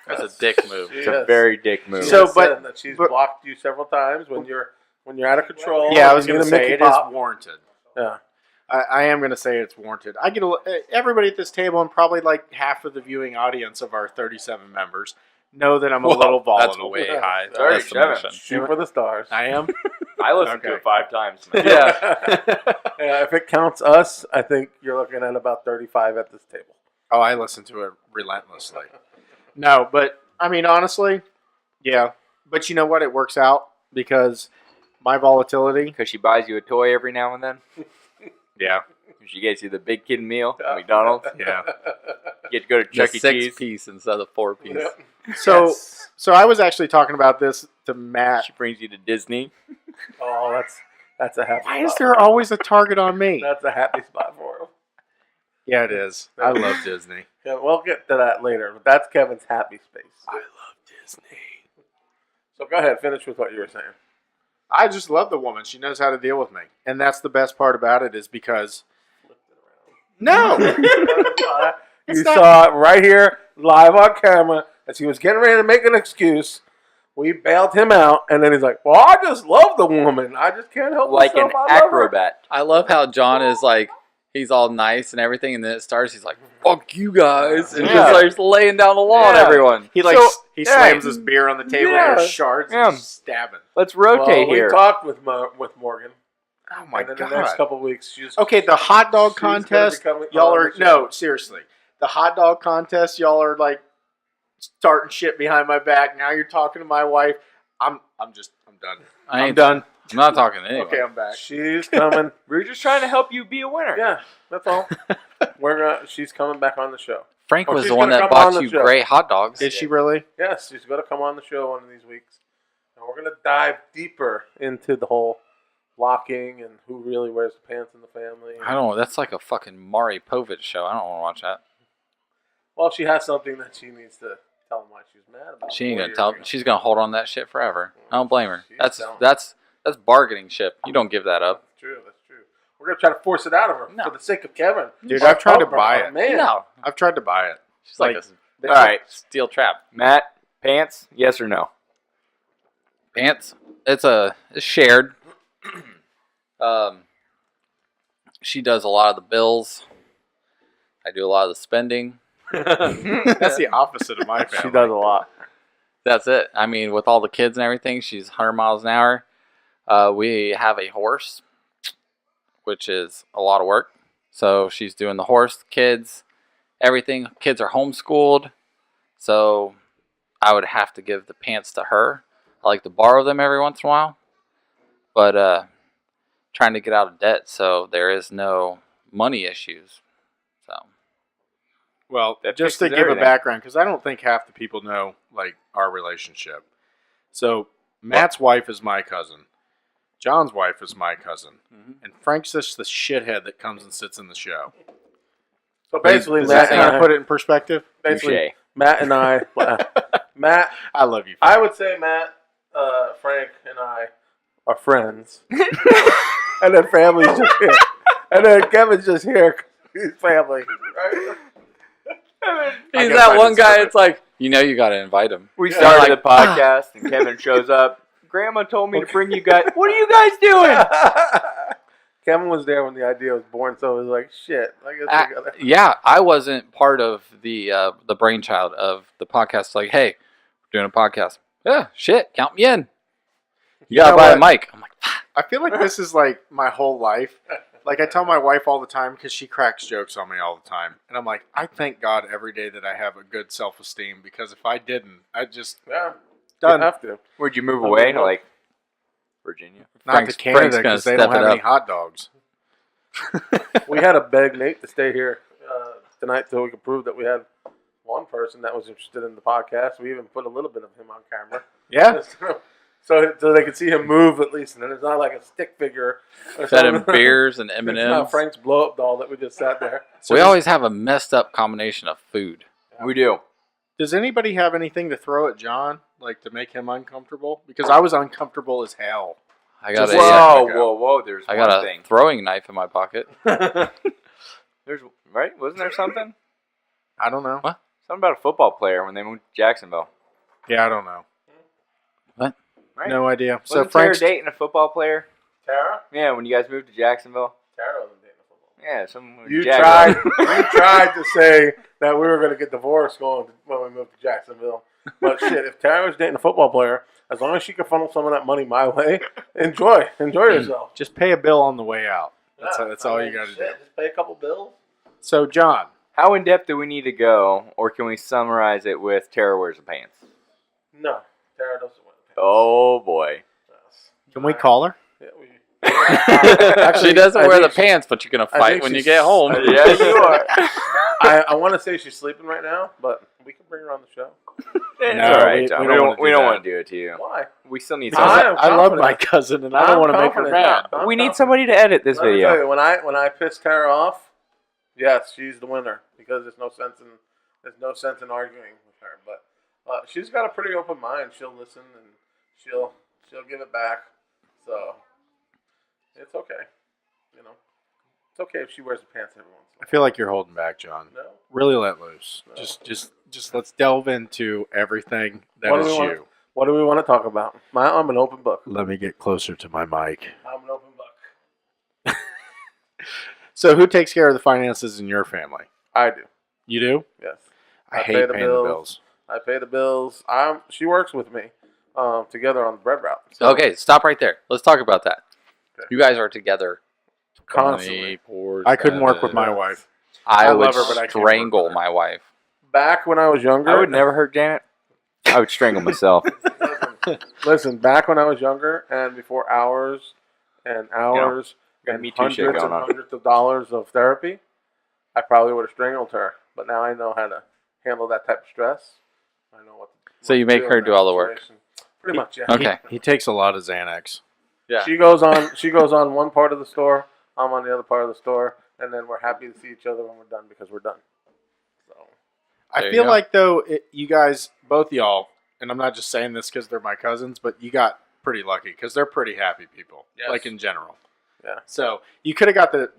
That's a dick move. It's a very dick move. She So, has but- said that she's but- blocked you several times when you're out of control. Yeah, I was You going to need a say Mickey it is Pop. warranted. Yeah. I am going to say it's warranted. I get everybody at this table, and probably like half of the viewing audience of our 37 members, know that I'm a little That's volatile. way Yeah. high. Sorry, estimation. Shoot for the stars. I am. I listened to Okay. it 5 times. Man. Yeah. Yeah, if it counts us, I think you're looking at about 35 at this table. Oh, I listen to it relentlessly. No, but I mean, honestly, yeah. But you know what? It works out because my volatility. Because she buys you a toy every now and then. Yeah. She gets you the big kid meal at McDonald's. Yeah. You get to go to The Chuck E. Cheese. 6-piece instead of 4-piece. Yep. So, Yes. so I was actually talking about this to Matt. She brings you to Disney. Oh, that's a happy Why spot is there for him. always a target on me? That's a happy spot for him. Yeah, it is. I love Disney. Yeah, we'll get to that later, but that's Kevin's happy space. I love Disney. So go ahead, finish with what you were saying. I just love the woman. She knows how to deal with me, and that's the best part about it. Is because no, You It's not- saw it right here, live on camera, as he was getting ready to make an excuse. We bailed him out, and then he's like, "Well, I just love the woman. I just can't help Like an myself. I love her." acrobat. I love how John is like, he's all nice and everything, and then it starts, he's like, fuck you guys, and Yeah. just starts laying down the law on Yeah. everyone. he like So- he yeah. slams his beer on the table and there's shards. Yeah. And he's stabbing. Let's Well, rotate we here. talked with Morgan. Oh my and then the next god. couple of weeks, she's Okay, the hot dog she's gonna contest. become Y'all on are the show. no seriously. The hot dog contest. Y'all are like starting shit behind my back. Now you're talking to my wife. I'm done. I I'm ain't done. I'm not talking to anyone. Okay, I'm back. She's coming. We're just trying to help you be a winner. Yeah, that's all. She's coming back on the show. Frank Oh, was she's the one gonna that come on bought the you show. great hot dogs. Is she really? Yes, she's going to come on the show one of these weeks, and we're going to dive deeper into the whole locking and who really wears the pants in the family. I don't know. That's like a fucking Maury Povich show. I don't want to watch that. Well, she has something that she needs to tell him why she's mad about. She ain't 4 gonna years tell. ago. She's gonna hold on to that shit forever. I don't blame her. She's That's telling. that's that's bargaining ship. You don't give that up. That's true. That's true. We're going to try to force it out of her No. for the sake of Kevin. Dude, I've tried to Oh, buy it. Man, No, I've tried to buy it. she's like Like, a All right, steel trap. Matt, pants, yes or no? Pants. It's shared. She does a lot of the bills. I do a lot of the spending. That's the opposite of my family. she does a lot. That's it. I mean, with all the kids and everything, she's 100 miles an hour. We have a horse, which is a lot of work. So she's doing the horse, kids, everything. Kids are homeschooled. So I would have to give the pants to her. I like to borrow them every once in a while. But trying to get out of debt, so there is no money issues. So Well, That just to fixes give everything. a background, because I don't think half the people know like our relationship. So Matt's wife is my cousin. John's wife is my cousin. Mhm. And Frank's just the shithead that comes and sits in the show. So basically, Does Matt that and kind I of put it in perspective? basically Touche. Matt and I, Matt. I love you. I would say Matt, Frank, and I are friends, and then family's just here, and then Kevin's just here. 'Cause he's family, right? He's guess that I one guy. deserve it. It's like you got to invite him. We Yeah. started Like, the podcast, and Kevin shows up. Grandma told me to bring you guys. What are you guys doing? Kevin was there when the idea was born, so it was like, shit. I guess we gotta. Yeah, I wasn't part of the brainchild of the podcast. Like, hey, we're doing a podcast. Yeah, shit, count me in. You gotta know buy a what? mic. I'm like, I feel like this is like my whole life. Like I tell my wife all the time because she cracks jokes on me all the time, and I'm like, I thank God every day that I have a good self-esteem because if I didn't, I'd just Yeah, done. you have to. Where'd you move away to, like, Virginia? Not Frank's- to Canada Frank's gonna because they step don't have it any up. hot dogs. We had to beg Nate to stay here tonight so we could prove that we had one person that was interested in the podcast. We even put a little bit of him on camera. Yeah, So they could see him move at least, and then it's not like a stick figure. Or fed him something. beers and It's not M&Ms. Frank's blow-up doll that we just sat there. So We does- always have a messed up combination of food. We do. Does anybody have anything to throw at John, like to make him uncomfortable? Because I was uncomfortable as hell. I got Just a Whoa, ago. whoa! There's I one got a thing. throwing knife in my pocket. There's right. Wasn't there something? I don't know. What? Something about a football player when they moved to Jacksonville. Yeah, I don't know. Right? No idea. So Wasn't Tara Frank's dating a football player? Tara? Yeah, when you guys moved to Jacksonville. Tara wasn't dating a football. Yeah, some You Jaguar. tried to say that we were going to get divorced when we moved to Jacksonville. But shit, if Tara was dating a football player, as long as she could funnel some of that money my way, enjoy yourself. just pay a bill on the way out. That's Yeah, that's I all mean, you got to do. shit, just pay a couple bills. So John, How in depth do we need to go, or can we summarize it with Tara wears the pants? No, Tara doesn't win the pants. Oh boy. Yes. can we call her? Yeah, we. She doesn't I wear the think she- pants, but you're gonna I fight think when you she's- get home. Yeah, you are. I want to say she's sleeping right now, but we can bring her on the show. It's No, all right, we John. don't wanna do We don't that. want to do it to you. Why? We still need Because I somebody. am I love confident. my cousin, and I don't I'm want to make her confident. mad. I'm We need confident. somebody to edit this Let me tell video. you, when I piss Tara off, yes, she's the winner because there's no sense in arguing with her. But she's got a pretty open mind. She'll listen and she'll give it back. So it's okay. You know, it's okay if she wears the pants every once in I feel like you're holding back, John. a while. No. Really let loose. No. Just let's delve into everything that What do is we wanna- you. What do we want to talk about? I'm an open book. Let me get closer to my mic. I'm an open book. So who takes care of the finances in your family? I do. You do? Yes. I I hate pay the paying the bills. bills. I pay the bills. She works with me together on the bread route. So Okay, stop right there. Let's talk about that. Okay. You guys are together constantly. 24/7. I couldn't work with my wife. I I would love her, but I can't work strangle with her. my wife. Back when I was younger, I would never hurt Janet. I would strangle myself. Listen, back when I was younger and before hours and hours got and Me Too shit hundreds and going on. hundreds of dollars of therapy, I probably would have strangled her. But now I know how to handle that type of stress. I know what. So you what to make in her that do all the work? situation. Pretty much, yeah. Okay. He takes a lot of Xanax. Yeah. She goes on one part of the store. I'm on the other part of the store, and then we're happy to see each other when we're done because we're done. So I There you feel go. like though you guys, both y'all, and I'm not just saying this because they're my cousins, but you got pretty lucky because they're pretty happy people, Yes. like in general. Yeah. So you could have got the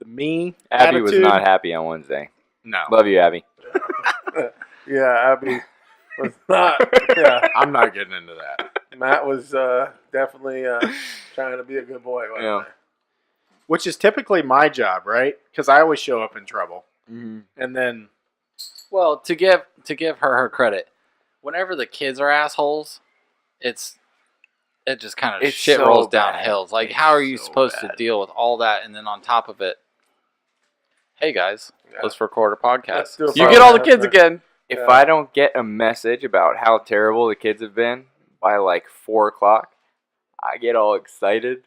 me Abby attitude. was not happy on Wednesday. No, Love you, Abby. yeah, Abby was not. Yeah, I'm not getting into that. Matt was definitely trying to be a good boy. Wasn't Yeah. he? Which is typically my job, right? Because I always show up in trouble, Mm-hmm. and then Well, to give her credit, whenever the kids are assholes, it just kind of It's shit so rolls bad. downhill. It's like, It's how are you so supposed to bad. deal with all that, and then on top of it, hey guys, Yeah. let's record a podcast. Let's do a You get all the podcast, kids man. again. If Yeah. I don't get a message about how terrible the kids have been by like 4 o'clock, I get all excited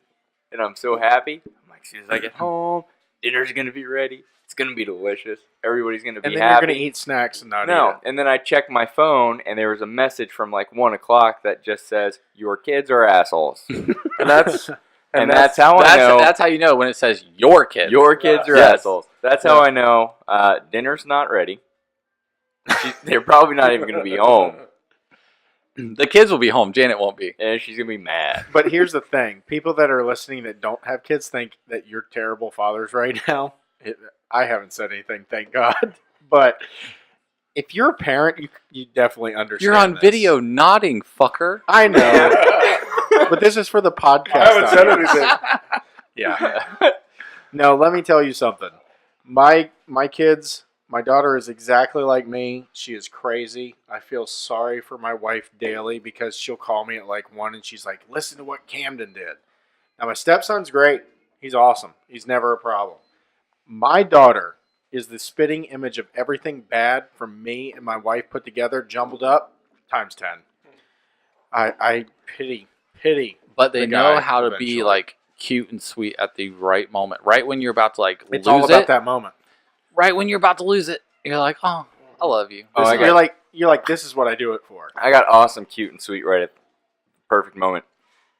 and I'm so happy. I'm like, as soon as I get home, dinner's gonna be ready. It's gonna be delicious. Everybody's gonna be and then happy. you're gonna eat snacks and not eat No, it. and then I check my phone and there was a message from like 1 o'clock that just says, "Your kids are assholes." And that's And that's how I That's know that's how you know when it says your kid. your kids are Yes. assholes. That's how I know dinner's not ready. They're probably not even going to be home. The kids will be home. Janet won't be. And she's going to be mad. But here's the thing. People that are listening that don't have kids think that you're terrible fathers right now. I haven't said anything, thank God. But if you're a parent, you definitely understand. You're on this. video nodding, fucker. I know. But this is for the podcast. I haven't said audience. anything. Yeah. No, let me tell you something. My kids, my daughter is exactly like me. She is crazy. I feel sorry for my wife daily because she'll call me at like 1 and she's like, listen to what Camden did. Now, my stepson's great. He's awesome. He's never a problem. My daughter is the spitting image of everything bad from me and my wife put together, jumbled up, times 10. I pity. But they the know guy how to eventually. be like cute and sweet at the right moment. Right when you're about to like It's lose all about it. that moment. Right when you're about to lose it, you're like, oh, I love you. Oh, I You're got- like, this is what I do it for. I got awesome, cute, and sweet right at the perfect moment.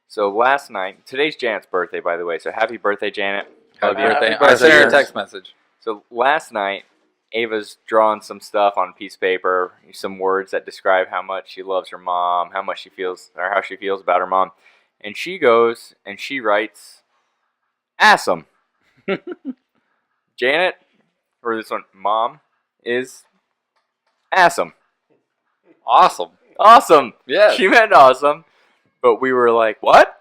So last night, today's Janet's birthday, by the way. So happy birthday, Janet. Happy Love you. birthday. Happy I sent her a birthday. text message. So last night, Ava's drawing some stuff on a piece of paper, some words that describe how much she loves her mom, how much she feels, or how she feels about her mom. And she goes and she writes, "Awesome." Janet, or this one, Mom, is awesome. Awesome. Awesome. Yes. She meant awesome. But we were like, what?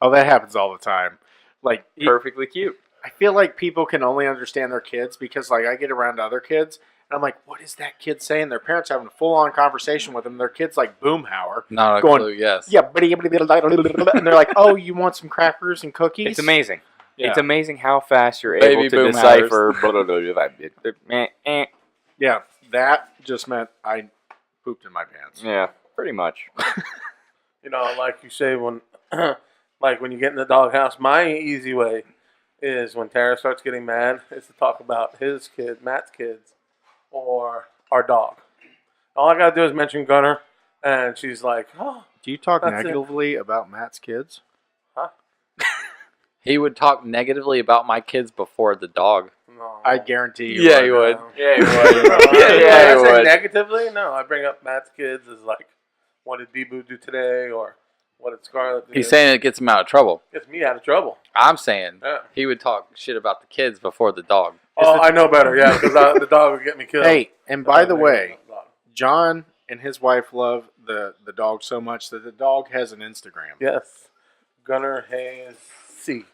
Oh, that happens all the time. Like, Perfectly cute. I feel like people can only understand their kids because, like, I get around other kids and I'm like, what is that kid saying? Their parents having a full-on conversation with them. Their kid's like Boomhauer. Not a Going, clue, yes. Yeah, and they're like, oh, you want some crackers and cookies? It's amazing. Yeah. It's amazing how fast you're Baby able to boom decipher. Yeah, that just meant I pooped in my pants. Yeah, pretty much. You know, like you say, when like when you get in the doghouse, my easy way is when Tara starts getting mad is to talk about his kid, Matt's kids, or our dog. All I gotta do is mention Gunner, and she's like, "Oh, Do you talk That's it. negatively about Matt's kids? huh? He would talk negatively about my kids before the dog. No." I guarantee you. Yeah, would. you would. Yeah, No, yeah, I you say would. negatively? No, I bring up Matt's kids as like, what did Deebu do today, or what did Scarlett do? He's saying it gets him out of trouble. Gets me out of trouble. I'm saying Yeah. he would talk shit about the kids before the dog. Oh, I know better. Yeah, because the dog would get me killed. Hey, and by the way, Dog. John and his wife love the dog so much that the dog has an Instagram. Yes, Gunnar Hayes C.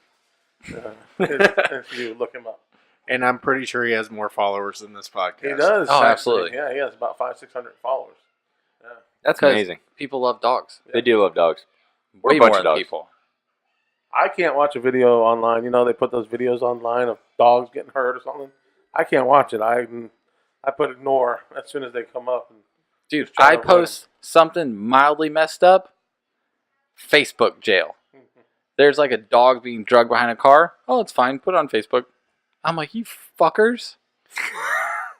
If you look him up, And I'm pretty sure he has more followers than this podcast. he does. Oh, actually. absolutely. Yeah, he has about 500-600 followers. Yeah. That's 'Cause amazing. People love dogs. They do love dogs. We're Way a bunch more of than dogs. people. I can't watch a video online. You know, they put those videos online of dogs getting hurt or something. I can't watch it. I put ignore as soon as they come up. And Dude, Just try I to post something mildly messed up, Facebook jail. There's like a dog being drugged behind a car. Oh, it's fine. Put it on Facebook. I'm like, you fuckers.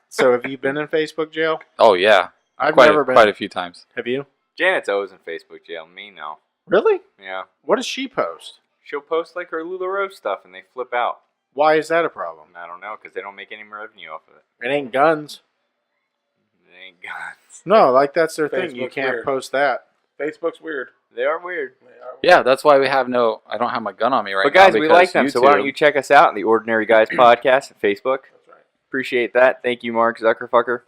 So have you been in Facebook jail? Oh, yeah. I've quite never been. quite a few times. Have you? Janet's always in Facebook jail. Me, no. Really? Yeah. What does she post? She'll post like her LuLaRoe stuff and they flip out. Why is that a problem? I don't know, because they don't make any revenue off of it. It ain't guns. They ain't guns. No, like that's their thing. You Facebook's can't weird. post that. Facebook's weird. They are weird. They are weird. Yeah, that's why we have I don't have my gun on me right But now. guys, we because like them, so why don't YouTube- you check us out on the Ordinary Guys podcast at Facebook? That's right. Appreciate that. Thank you, Mark Zuckerfucker.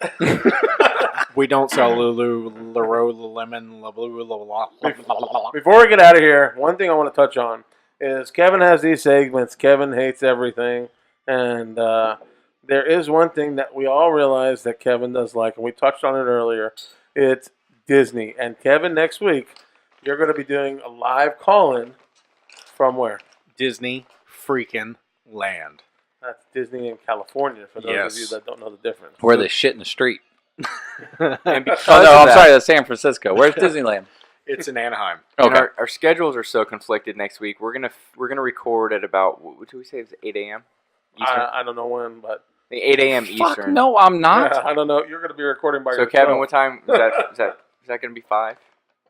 We don't sell Lulu, Lemon, La. Before we get out of here, one thing I want to touch on is Kevin has these segments. Kevin hates everything. And there is one thing that we all realize that Kevin does like, and we touched on it earlier. It's Disney. And Kevin, next week, you're going to be doing a live call-in from where? Disney freaking land. That's Disney in California, for those Yes. of you that don't know the difference. Where they shit in the street. And because Oh, no, of I'm that, sorry. That's San Francisco. Where's Disneyland? It's in Anaheim. and Okay. our schedules are so conflicted next week. We're gonna record at about, what did we say? It was 8 a.m. Eastern. I don't know when, but 8 a.m. Fuck, Eastern. no, I'm not. yeah, I don't know. You're going to be recording by So yourself. Kevin, what time is that gonna be 5?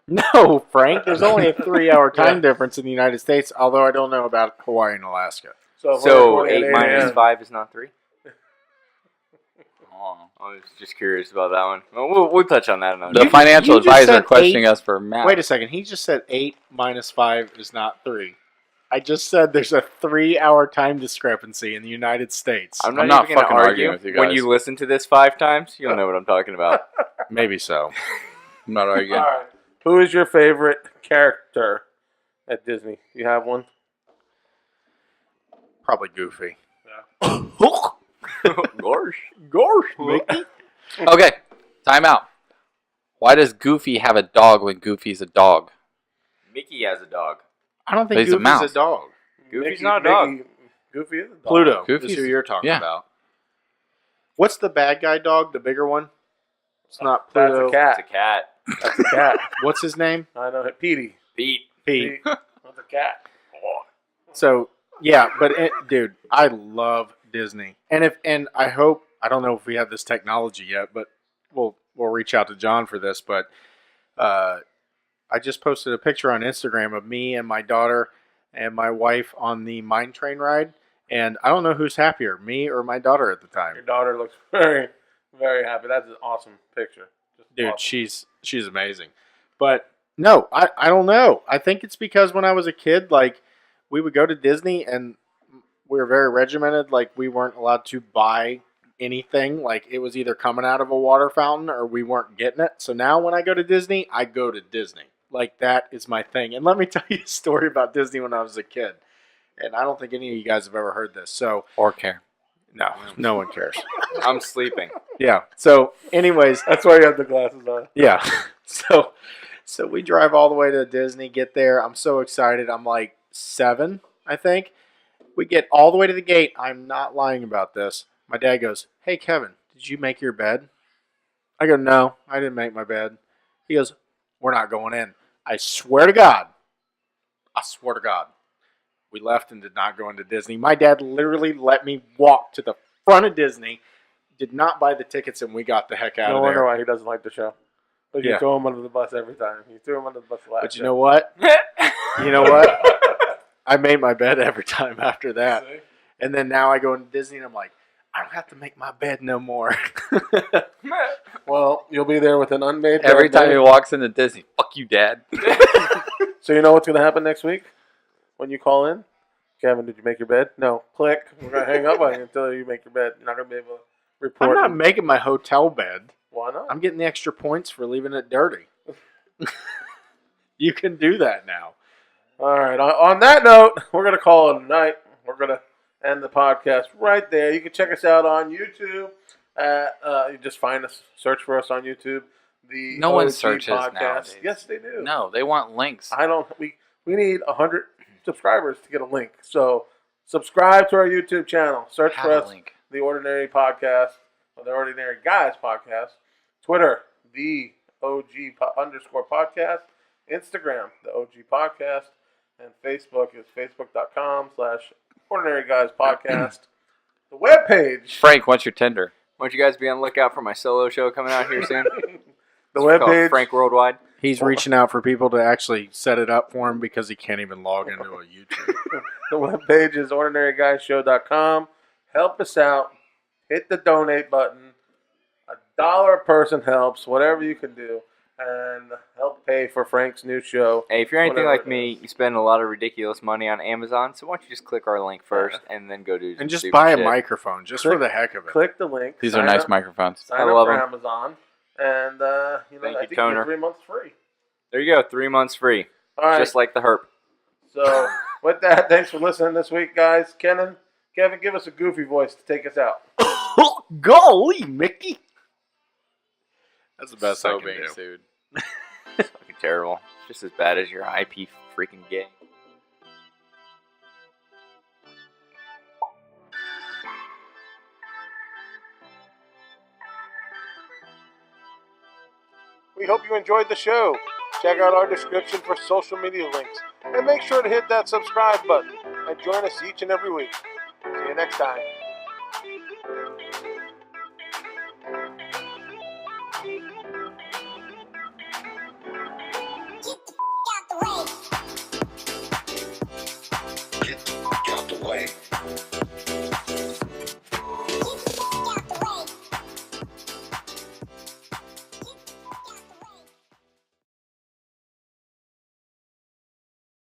No, Frank. There's only a 3-hour time difference in the United States, although I don't know about Hawaii and Alaska. So, if we're So recording at 8 minus 8 5 is not 3? Oh. I was just curious about that one. Well, we'll touch on that another The time. financial you just advisor said questioning 8. us for math. Wait a second. He just said 8 minus 5 is not 3. I just said there's a 3-hour time discrepancy in the United States. I'm I'm not not even going to fucking argue. arguing with you When guys. you listen to this 5 times, you'll know what I'm talking about. Maybe so. I'm not arguing. All right. Who is your favorite character at Disney? You have one? Probably Goofy. Gosh. Gosh, Mickey. Okay, time out. Why does Goofy have a dog when Goofy's a dog? Mickey has a dog. I don't think He's a Goofy's mouse. a dog. Goofy's not a dog. Goofy is a dog. Pluto Goofy's- is who you're talking yeah. about. What's the bad guy dog, the bigger one? It's not That's Pluto. a cat. It's a cat. That's a cat. What's his name? I know it. Petey. Pete. Pete. That's a cat. So yeah, but dude, I love Disney, and I hope, I don't know if we have this technology yet, but we'll reach out to John for this. But I just posted a picture on Instagram of me and my daughter and my wife on the mine train ride, and I don't know who's happier, me or my daughter at the time. Your daughter looks very, very happy. That's an awesome picture. Just Dude, awesome. she's amazing. But no, I don't know. I think it's because when I was a kid, like, we would go to Disney and we were very regimented. Like, we weren't allowed to buy anything. Like, it was either coming out of a water fountain or we weren't getting it. So now when I go to Disney, I go to Disney. Like, that is my thing. And let me tell you a story about Disney when I was a kid. And I don't think any of you guys have ever heard this. So, Or care. no one cares. I'm sleeping. Yeah. So, anyways, That's why you have the glasses on. yeah. So we drive all the way to Disney, get there. I'm so excited. I'm like 7, I think. We get all the way to the gate. I'm not lying about this. My dad goes, "Hey, Kevin, did you make your bed?" I go, "No, I didn't make my bed." He goes, "We're not going in." I swear to God. I swear to God. We left and did not go into Disney. My dad literally let me walk to the front of Disney, did not buy the tickets, and we got the heck out No of wonder there. why he doesn't like the show. But you Yeah. throw him under the bus every time. You threw him under the bus last But you know what? You know what? I made my bed every time after that. See? And then now I go into Disney and I'm like, I don't have to make my bed no more. Well, you'll be there with an unmade bed. Every time he then. walks into Disney, fuck you, Dad. So you know what's going to happen next week when you call in? Kevin, did you make your bed? No. Click. We're going to hang up on you until you make your bed. You're not going to be able to report. I'm not making my hotel bed. Why not? I'm getting the extra points for leaving it dirty. You can do that now. All right. On that note, we're going to call it a night. We're going to end the podcast right there. You can check us out on YouTube. You just find us, search for us on YouTube. The No one OG searches podcast. nowadays. Yes, they do. No, they want links. I don't. We need 100 subscribers to get a link. So subscribe to our YouTube channel. Search Have for a us, link. The Ordinary Podcast, or the Ordinary Guys Podcast. Twitter, the OG_podcast. Instagram, the OG Podcast, and Facebook is facebook.com/Ordinary Guys Podcast. The webpage. Frank, what's your Tinder? Why don't you guys be on the lookout for my solo show coming out here soon? The It's called webpage. Frank Worldwide. He's reaching out for people to actually set it up for him because he can't even log into a YouTube. The webpage is ordinaryguyshow.com. Help us out. Hit the donate button. $1 a person helps. Whatever you can do. And help pay for Frank's new show. Hey, if you're anything Whatever like it me, is. you spend a lot of ridiculous money on Amazon, so why don't you just click our link first and then go do some And just stupid buy a shit. microphone just for the heck of it. Click the link. These are sign nice up, microphones. Sign I up love for 'em. Amazon. And, Thank I you, think Toner. you get 3 months free. There you go, 3 months free. All right. Just like the herp. So, with that, thanks for listening this week, guys. Kevin, give us a goofy voice to take us out. Golly, Mickey. That's the best I So can being do. sued. It's fucking terrible. It's just as bad as your IP freaking gay. We hope you enjoyed the show. Check out our description for social media links. And make sure to hit that subscribe button and join us each and every week. See you next time.